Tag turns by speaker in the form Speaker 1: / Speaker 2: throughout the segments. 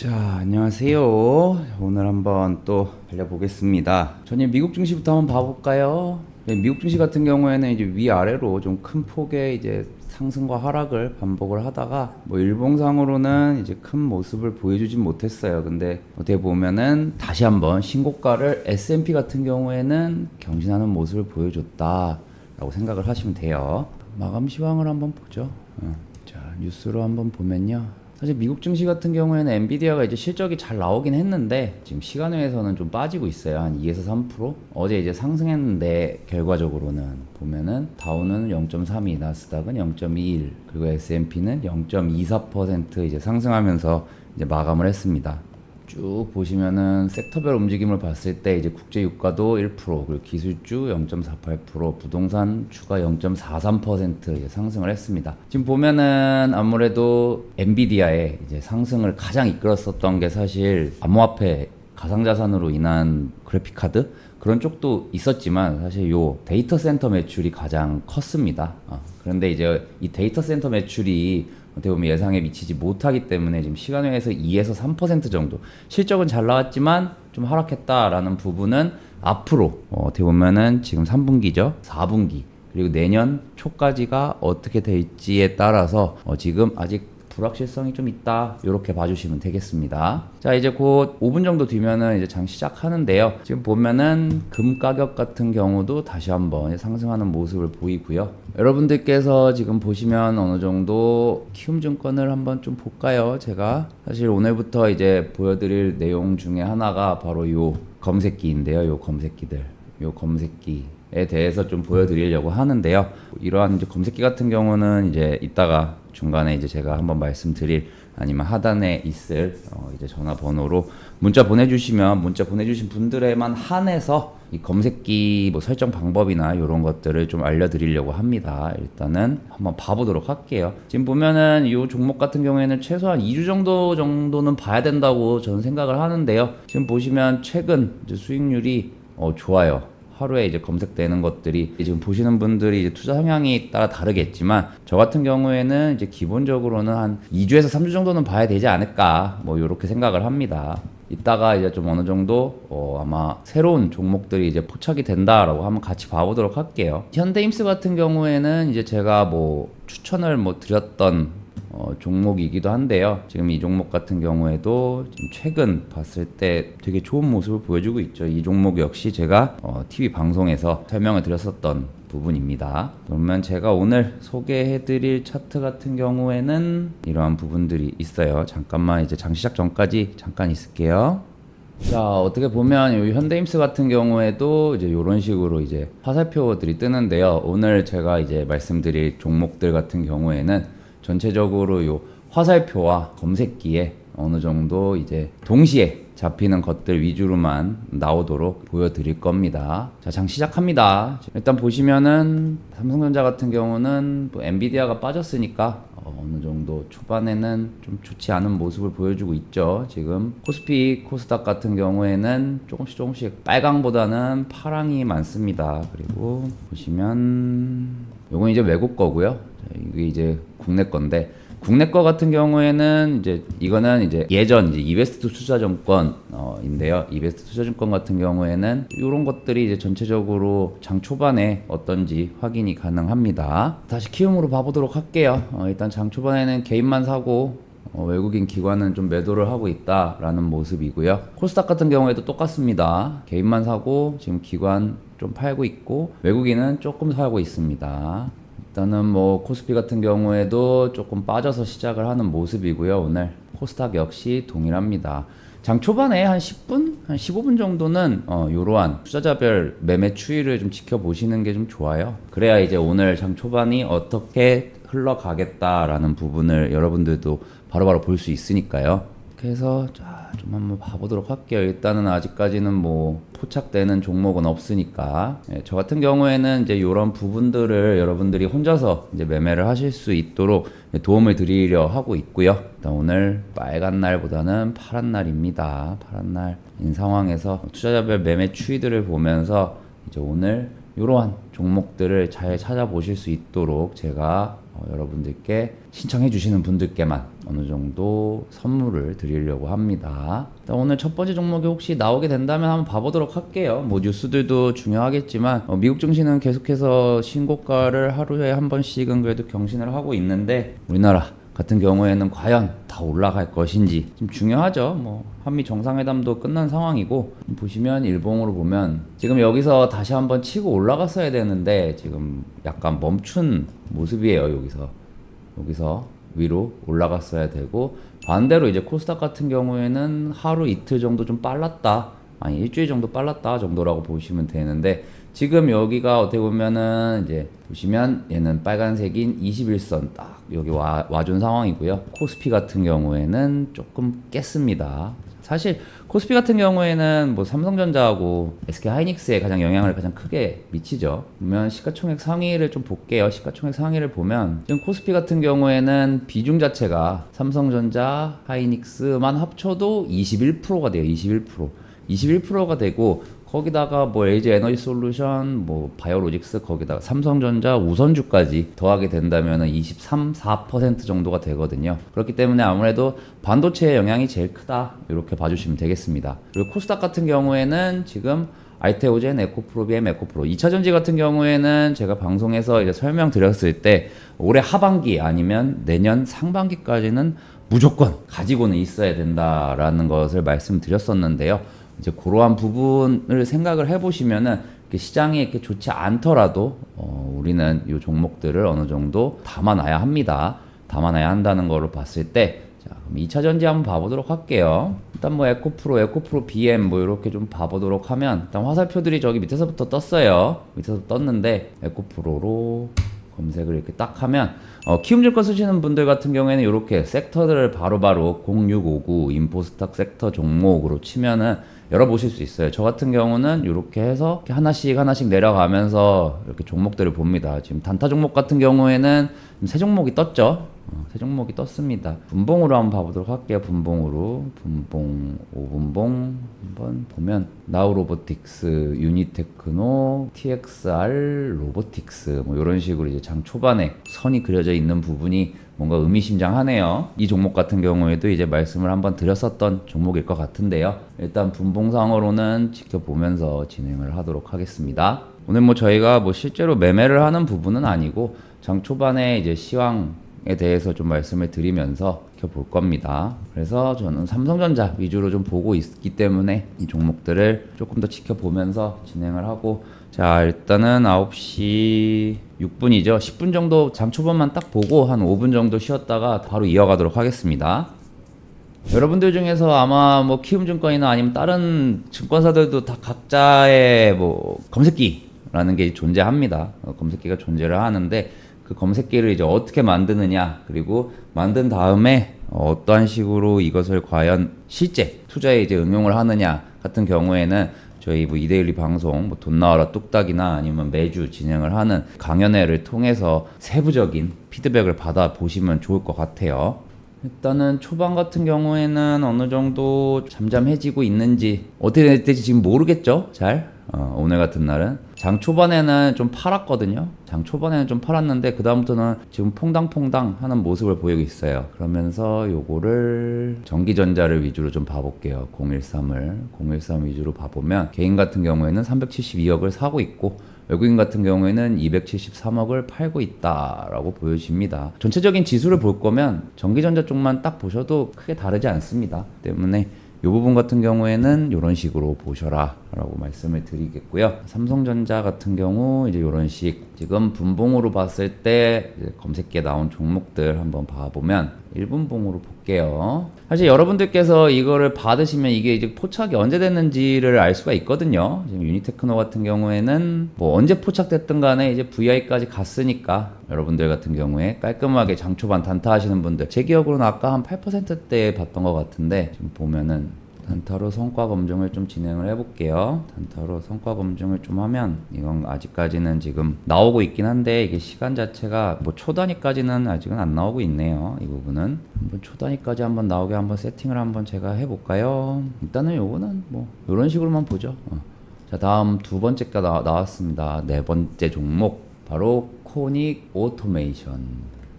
Speaker 1: 자, 안녕하세요. 오늘 한번 또 달려보겠습니다. 전일 미국 증시부터 한번 봐볼까요? 미국 증시 같은 경우에는 이제 위아래로 좀 큰 폭의 이제 상승과 하락을 반복을 하다가 뭐 일봉상으로는 이제 큰 모습을 보여주진 못했어요. 근데 어떻게 보면은 다시 한번 신고가를 S&P 같은 경우에는 경신하는 모습을 보여줬다라고 생각을 하시면 돼요. 마감 시황을 한번 보죠. 자, 뉴스로 한번 보면요. 사실 미국 증시 같은 경우에는 엔비디아가 이제 실적이 잘 나오긴 했는데 지금 시간외에서는 좀 빠지고 있어요. 한 2에서 3%. 어제 이제 상승했는데 결과적으로는 보면은 다우는 0.32, 나스닥은 0.21, 그리고 S&P는 0.24% 이제 상승하면서 이제 마감을 했습니다. 쭉 보시면은 섹터별 움직임을 봤을 때 이제 국제 유가도 1%, 그리고 기술주 0.48%, 부동산 주가 0.43% 이제 상승을 했습니다. 지금 보면은 아무래도 엔비디아의 이제 상승을 가장 이끌었었던 게 사실 암호화폐 가상자산으로 인한 그래픽카드 그런 쪽도 있었지만 사실 요 데이터 센터 매출이 가장 컸습니다. 그런데 이제 이 데이터 센터 매출이 어떻게 보면 예상에 미치지 못하기 때문에 지금 시간외에서 2에서 3% 정도 실적은 잘 나왔지만 좀 하락했다라는 부분은 앞으로 어떻게 보면은 지금 3분기죠, 4분기 그리고 내년 초까지가 어떻게 될지에 따라서 지금 아직 불확실성이 좀 있다, 이렇게 봐주시면 되겠습니다. 자, 이제 곧 5분 정도 뒤면은 이제 장 시작하는데요. 지금 보면은 금 가격 같은 경우도 다시 한번 상승하는 모습을 보이고요. 여러분들께서 지금 보시면 어느 정도 키움증권을 한번 좀 볼까요? 제가 사실 오늘부터 이제 보여드릴 내용 중에 하나가 바로 요 검색기인데요. 요 검색기들, 요 검색기에 대해서 좀 보여드리려고 하는데요. 이러한 이제 검색기 같은 경우는 이제 이따가 중간에 이제 제가 한번 말씀드릴, 아니면 하단에 있을 이제 전화번호로 문자 보내주시면 문자 보내주신 분들에만 한해서 이 검색기 뭐 설정 방법이나 이런 것들을 좀 알려드리려고 합니다. 일단은 한번 봐보도록 할게요. 지금 보면은 이 종목 같은 경우에는 최소한 2주 정도는 봐야 된다고 저는 생각을 하는데요. 지금 보시면 최근 이제 수익률이 좋아요. 하루에 이제 검색되는 것들이 지금 보시는 분들이 이제 투자 성향이 따라 다르겠지만 저 같은 경우에는 이제 기본적으로는 한 2주에서 3주 정도는 봐야 되지 않을까, 뭐 이렇게 생각을 합니다. 이따가 이제 좀 어느 정도 아마 새로운 종목들이 이제 포착이 된다라고 한번 같이 봐보도록 할게요. 현대임스 같은 경우에는 이제 제가 뭐 추천을 뭐 드렸던 종목이기도 한데요. 지금 이 종목 같은 경우에도 지금 최근 봤을 때 되게 좋은 모습을 보여주고 있죠. 이 종목 역시 제가 TV 방송에서 설명을 드렸었던 부분입니다. 그러면 제가 오늘 소개해드릴 차트 같은 경우에는 이러한 부분들이 있어요. 잠깐만 이제 장 시작 전까지 잠깐 있을게요. 자, 어떻게 보면 이 현대임스 같은 경우에도 이제 이런 식으로 이제 화살표들이 뜨는데요. 오늘 제가 이제 말씀드릴 종목들 같은 경우에는 전체적으로 요 화살표와 검색기에 어느 정도 이제 동시에 잡히는 것들 위주로만 나오도록 보여드릴 겁니다. 자, 장 시작합니다. 일단 보시면은 삼성전자 같은 경우는 뭐 엔비디아가 빠졌으니까 어느 정도 초반에는 좀 좋지 않은 모습을 보여주고 있죠. 지금 코스피, 코스닥 같은 경우에는 조금씩 빨강보다는 파랑이 많습니다. 그리고 보시면 요건 이제 외국 거고요. 이게 이제 국내 건데, 국내 거 같은 경우에는 이제 이거는 이제 예전 이제 이베스트 투자증권인데요. 이베스트 투자증권 같은 경우에는 이런 것들이 이제 전체적으로 장 초반에 어떤지 확인이 가능합니다. 다시 키움으로 봐보도록 할게요. 일단 장 초반에는 개인만 사고 외국인 기관은 좀 매도를 하고 있다라는 모습이고요. 코스닥 같은 경우에도 똑같습니다. 개인만 사고 지금 기관 좀 팔고 있고 외국인은 조금 사고 있습니다. 일단은 뭐 코스피 같은 경우에도 조금 빠져서 시작을 하는 모습이고요. 오늘 코스닥 역시 동일합니다. 장 초반에 한 10분, 한 15분 정도는 이러한 투자자별 매매 추이를 좀 지켜보시는 게 좀 좋아요. 그래야 이제 오늘 장 초반이 어떻게 흘러가겠다라는 부분을 여러분들도 바로바로 볼 수 있으니까요. 그래서 좀 한번 봐보도록 할게요. 일단은 아직까지는 뭐 포착되는 종목은 없으니까, 저 같은 경우에는 이제 이런 부분들을 여러분들이 혼자서 이제 매매를 하실 수 있도록 도움을 드리려 하고 있고요. 일단 오늘 빨간 날보다는 파란 날입니다. 파란 날인 상황에서 투자자별 매매 추이들을 보면서 이제 오늘 이러한 종목들을 잘 찾아보실 수 있도록 제가 여러분들께 신청해 주시는 분들께만 어느 정도 선물을 드리려고 합니다. 일단 오늘 첫 번째 종목이 혹시 나오게 된다면 한번 봐보도록 할게요. 뭐 뉴스들도 중요하겠지만 미국 증시는 계속해서 신고가를 하루에 한 번씩은 그래도 경신을 하고 있는데 우리나라 같은 경우에는 과연 다 올라갈 것인지 좀 중요하죠. 뭐 한미 정상회담도 끝난 상황이고 보시면 일봉으로 보면 지금 여기서 다시 한번 치고 올라갔어야 되는데 지금 약간 멈춘 모습이에요. 여기서 위로 올라갔어야 되고 반대로 이제 코스닥 같은 경우에는 하루 이틀 정도 좀 빨랐다, 아니 일주일 정도 빨랐다 정도라고 보시면 되는데 지금 여기가 어떻게 보면은 이제 보시면 얘는 빨간색인 21선 딱 여기 와준 상황이고요. 코스피 같은 경우에는 조금 깼습니다. 사실 코스피 같은 경우에는 뭐 삼성전자하고 SK하이닉스에 가장 영향을 가장 크게 미치죠. 보면 시가총액 상위를 좀 볼게요. 시가총액 상위를 보면 지금 코스피 같은 경우에는 비중 자체가 삼성전자, 하이닉스만 합쳐도 21%가 돼요. 21%가 되고 거기다가 뭐 LG 에너지 솔루션, 뭐 바이오로직스, 거기다가 삼성전자, 우선주까지 더하게 된다면은 23, 4% 정도가 되거든요. 그렇기 때문에 아무래도 반도체의 영향이 제일 크다, 이렇게 봐주시면 되겠습니다. 그리고 코스닥 같은 경우에는 지금 알테오젠, 에코프로, BM, 에코프로 2차전지 같은 경우에는 제가 방송에서 이제 설명드렸을 때 올해 하반기 아니면 내년 상반기까지는 무조건 가지고는 있어야 된다라는 것을 말씀드렸었는데요. 이제 그러한 부분을 생각을 해보시면은 시장이 이렇게 좋지 않더라도 우리는 이 종목들을 어느 정도 담아놔야 합니다. 담아놔야 한다는 거를 봤을 때, 자, 그럼 2차전지 한번 봐보도록 할게요. 일단 뭐 에코프로, BM 뭐 이렇게 좀 봐보도록 하면 일단 화살표들이 저기 밑에서부터 떴어요. 밑에서 떴는데 에코프로로 검색을 이렇게 딱 하면 키움증권 쓰시는 분들 같은 경우에는 이렇게 섹터들을 바로바로 0659 인포스탁 섹터 종목으로 치면은 열어보실 수 있어요. 저 같은 경우는 이렇게 해서 하나씩 내려가면서 이렇게 종목들을 봅니다. 지금 단타 종목 같은 경우에는 새 종목이 떴죠. 새 종목이 떴습니다. 분봉으로 한번 봐보도록 할게요. 분봉 5분봉 한번 보면 나우로보틱스, 유니테크노, TXR 로보틱스 뭐 이런 식으로 이제 장 초반에 선이 그려져 있는 부분이 뭔가 의미심장하네요. 이 종목 같은 경우에도 이제 말씀을 한번 드렸었던 종목일 것 같은데요. 일단 분봉상으로는 지켜보면서 진행을 하도록 하겠습니다. 오늘 뭐 저희가 뭐 실제로 매매를 하는 부분은 아니고 장 초반에 이제 시황에 대해서 좀 말씀을 드리면서 지켜볼 겁니다. 그래서 저는 삼성전자 위주로 좀 보고 있기 때문에 이 종목들을 조금 더 지켜보면서 진행을 하고, 자 일단은 9시 6분이죠. 10분 정도 장 초반만 딱 보고 한 5분 정도 쉬었다가 바로 이어가도록 하겠습니다. 여러분들 중에서 아마 뭐 키움증권이나 아니면 다른 증권사들도 다 각자의 뭐 검색기라는 게 존재합니다. 검색기가 존재를 하는데 그 검색기를 이제 어떻게 만드느냐, 그리고 만든 다음에 어떠한 식으로 이것을 과연 실제 투자에 이제 응용을 하느냐 같은 경우에는 저희 뭐 이데일리 방송 뭐 돈 나와라 뚝딱이나 아니면 매주 진행을 하는 강연회를 통해서 세부적인 피드백을 받아 보시면 좋을 것 같아요. 일단은 초반 같은 경우에는 어느 정도 잠잠해지고 있는지 어떻게 될지 지금 모르겠죠. 잘 오늘 같은 날은 장 초반에는 좀 팔았거든요. 장 초반에는 좀 팔았는데 그 다음부터는 지금 퐁당퐁당 하는 모습을 보이고 있어요. 그러면서 요거를 전기전자를 위주로 좀 봐볼게요. 013 위주로 봐보면 개인 같은 경우에는 372억을 사고 있고 외국인 같은 경우에는 273억을 팔고 있다라고 보여집니다. 전체적인 지수를 볼 거면 전기전자 쪽만 딱 보셔도 크게 다르지 않습니다. 때문에 이 부분 같은 경우에는 이런 식으로 보셔라 라고 말씀을 드리겠고요. 삼성전자 같은 경우 이제 이런 식 지금 분봉으로 봤을 때 검색기에 나온 종목들 한번 봐보면 1분봉으로 볼게요. 사실 여러분들께서 이거를 받으시면 이게 이제 포착이 언제 됐는지를 알 수가 있거든요. 지금 유니테크노 같은 경우에는 뭐 언제 포착됐든 간에 이제 VI까지 갔으니까 여러분들 같은 경우에 깔끔하게 장초반 단타 하시는 분들, 제 기억으로는 아까 한 8%대 봤던 것 같은데 지금 보면은 단타로 성과 검증을 좀 진행을 해볼게요. 단타로 성과 검증을 좀 하면 이건 아직까지는 지금 나오고 있긴 한데 이게 시간 자체가 뭐 초단위까지는 아직은 안 나오고 있네요. 이 부분은 한번 초단위까지 한번 나오게 한번 세팅을 한번 제가 해볼까요? 일단은 요거는 뭐 이런 식으로만 보죠. 자, 다음 두 번째가 나왔습니다. 네 번째 종목 바로 코닉 오토메이션.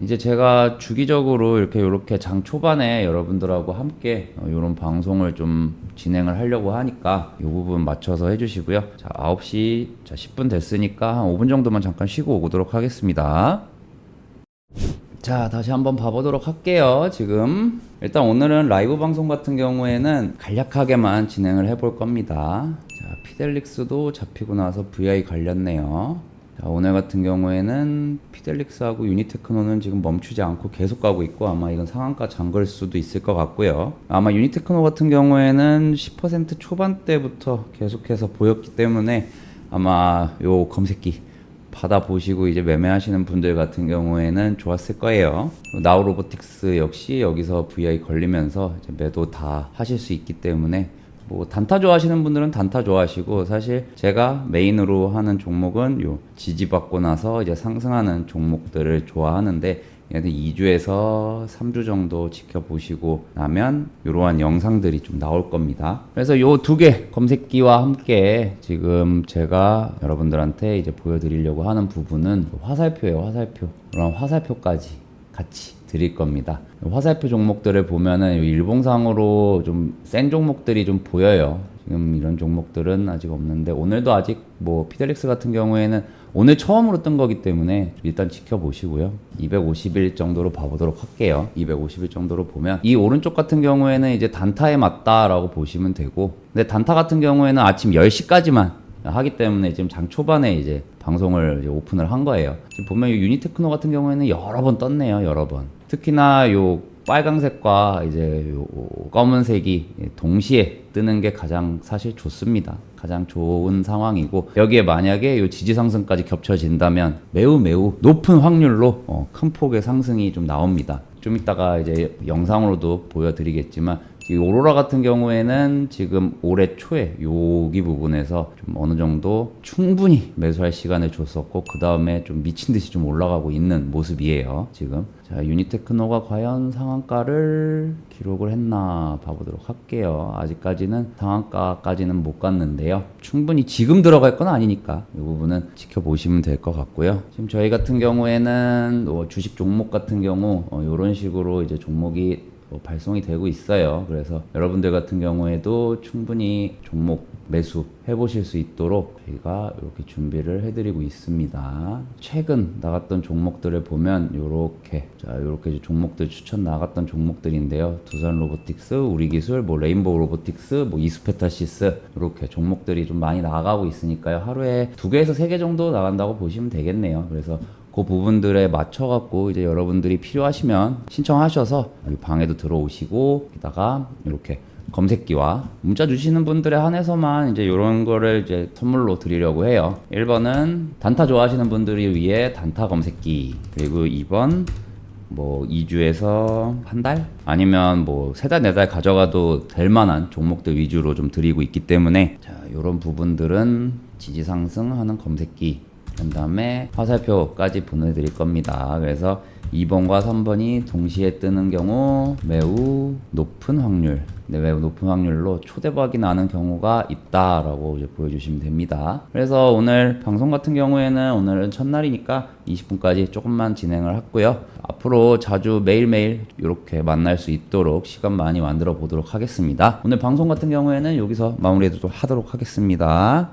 Speaker 1: 이제 제가 주기적으로 이렇게 장 초반에 여러분들하고 함께 이런 방송을 좀 진행을 하려고 하니까 이 부분 맞춰서 해주시고요. 자, 9시 10분 됐으니까 한 5분 정도만 잠깐 쉬고 오도록 하겠습니다. 자, 다시 한번 봐보도록 할게요. 지금 일단 오늘은 라이브 방송 같은 경우에는 간략하게만 진행을 해볼 겁니다. 자, 피델릭스도 잡히고 나서 VI 걸렸네요. 자, 오늘 같은 경우에는 피델릭스하고 유니테크노는 지금 멈추지 않고 계속 가고 있고, 아마 이건 상한가 잠글 수도 있을 것 같고요. 아마 유니테크노 같은 경우에는 10% 초반대부터 계속해서 보였기 때문에 아마 요 검색기 받아보시고 이제 매매하시는 분들 같은 경우에는 좋았을 거예요. 나우로보틱스 역시 여기서 VI 걸리면서 이제 매도 다 하실 수 있기 때문에 뭐 단타 좋아하시는 분들은 단타 좋아하시고, 사실 제가 메인으로 하는 종목은 요 지지받고 나서 이제 상승하는 종목들을 좋아하는데, 얘는 2주에서 3주 정도 지켜보시고 나면 이러한 영상들이 좀 나올 겁니다. 그래서 요 두 개 검색기와 함께 지금 제가 여러분들한테 이제 보여드리려고 하는 부분은 화살표예요. 화살표. 그럼 화살표까지 같이 드릴 겁니다. 화살표 종목들을 보면은 일봉상으로 좀 센 종목들이 좀 보여요. 지금 이런 종목들은 아직 없는데, 오늘도 아직 뭐 피델릭스 같은 경우에는 오늘 처음으로 뜬 거기 때문에 일단 지켜보시고요. 250일 정도로 봐보도록 할게요. 250일 정도로 보면 이 오른쪽 같은 경우에는 이제 단타에 맞다라고 보시면 되고, 근데 단타 같은 경우에는 아침 10시까지만 하기 때문에 지금 장 초반에 이제 방송을 이제 오픈을 한 거예요. 지금 보면 유니테크노 같은 경우에는 여러 번 떴네요. 여러 번. 특히나 요 빨강색과 이제 요 검은색이 동시에 뜨는 게 가장 사실 좋습니다. 가장 좋은 상황이고, 여기에 만약에 요 지지 상승까지 겹쳐진다면 매우 높은 확률로 큰 폭의 상승이 좀 나옵니다. 좀 이따가 이제 영상으로도 보여드리겠지만, 이 오로라 같은 경우에는 지금 올해 초에 여기 부분에서 좀 어느 정도 충분히 매수할 시간을 줬었고, 그 다음에 좀 미친 듯이 좀 올라가고 있는 모습이에요. 지금 자, 유니테크노가 과연 상한가를 기록을 했나 봐보도록 할게요. 아직까지는 상한가까지는 못 갔는데요. 충분히 지금 들어갈 건 아니니까 이 부분은 지켜보시면 될 것 같고요. 지금 저희 같은 경우에는 주식 종목 같은 경우 이런 식으로 이제 종목이 발송이 되고 있어요. 그래서 여러분들 같은 경우에도 충분히 종목 매수 해보실 수 있도록 저희가 이렇게 준비를 해드리고 있습니다. 최근 나갔던 종목들을 보면 이렇게 종목들 추천 나갔던 종목들인데요. 두산 로보틱스, 우리기술, 뭐 레인보우 로보틱스, 뭐 이스페타시스, 이렇게 종목들이 좀 많이 나가고 있으니까요. 하루에 2개에서 3개 정도 나간다고 보시면 되겠네요. 그래서 그 부분들에 맞춰갖고 이제 여러분들이 필요하시면 신청하셔서 여기 방에도 들어오시고, 게다가 이렇게 검색기와 문자 주시는 분들에 한해서만 이제 이런 거를 이제 선물로 드리려고 해요. 1번은 단타 좋아하시는 분들이 위해 단타 검색기, 그리고 2번 뭐 2주에서 한 달? 아니면 뭐 3달, 4달 가져가도 될 만한 종목들 위주로 좀 드리고 있기 때문에, 자, 이런 부분들은 지지 상승하는 검색기, 그 다음에 화살표까지 보내드릴 겁니다. 그래서 2번과 3번이 동시에 뜨는 경우 매우 높은 확률, 매우 높은 확률로 초대박이 나는 경우가 있다라고 이제 보여주시면 됩니다. 그래서 오늘 방송 같은 경우에는 오늘은 첫날이니까 20분까지 조금만 진행을 했고요. 앞으로 자주 매일매일 이렇게 만날 수 있도록 시간 많이 만들어 보도록 하겠습니다. 오늘 방송 같은 경우에는 여기서 마무리하도록 하겠습니다.